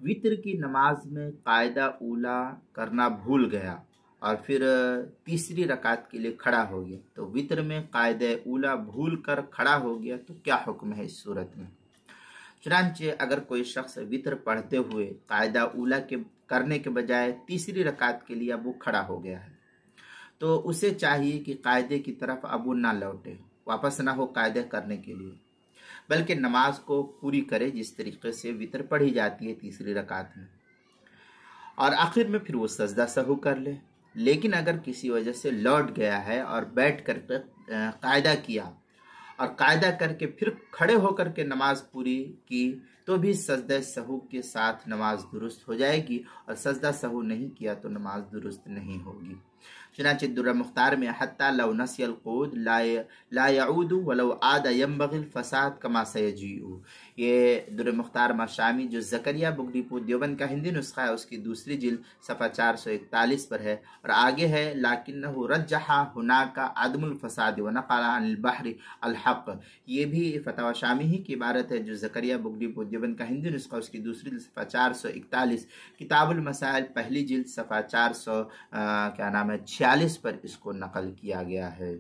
وطر کی نماز میں قاعدہ اولا کرنا بھول گیا اور پھر تیسری رکعت کے لیے کھڑا ہو گیا، تو وطر میں قاعدہ اولا بھول کر کھڑا ہو گیا تو کیا حکم ہے اس صورت میں؟ چنانچہ اگر کوئی شخص وطر پڑھتے ہوئے قاعدہ اولا کے کرنے کے بجائے تیسری رکعت کے لیے اب وہ کھڑا ہو گیا ہے، تو اسے چاہیے کہ قاعدے کی طرف اب وہ نہ لوٹے، واپس نہ ہو قاعدے کرنے کے لیے، بلکہ نماز کو پوری کرے جس طریقے سے وطر پڑھی جاتی ہے تیسری رکعت میں، اور آخر میں پھر وہ سجدہ سہو کر لے۔ لیکن اگر کسی وجہ سے لوٹ گیا ہے اور بیٹھ کر قاعدہ کیا اور قاعدہ کر کے پھر کھڑے ہو کر کے نماز پوری کی تو بھی سجدہ سہو کے ساتھ نماز درست ہو جائے گی، اور سجدہ سہو نہیں کیا تو نماز درست نہیں ہوگی۔ چنانچہ درہ مختار میں حتی لو نسی القعود لا یعود ولو عاد ینبغی الفساد کما سیجیء، یہ درہ مختار مشامی جو زکریہ بگٹی پور دیوبند کا ہندی نسخہ ہے اس کی دوسری جلد صفحہ 441 پر ہے، اور آگے ہے لیکنہ رجح ہناک عدم الفساد ونقل عن البحر الحق، یہ بھی فتاوی شامی ہی کی عبارت ہے جو زکریہ بگٹی پور دیوبند کا ہندی نسخہ اس کی دوسری جلد صفحہ 441، کتاب المسائل پہلی جلد صفحہ 46 پر اس کو نقل کیا گیا ہے۔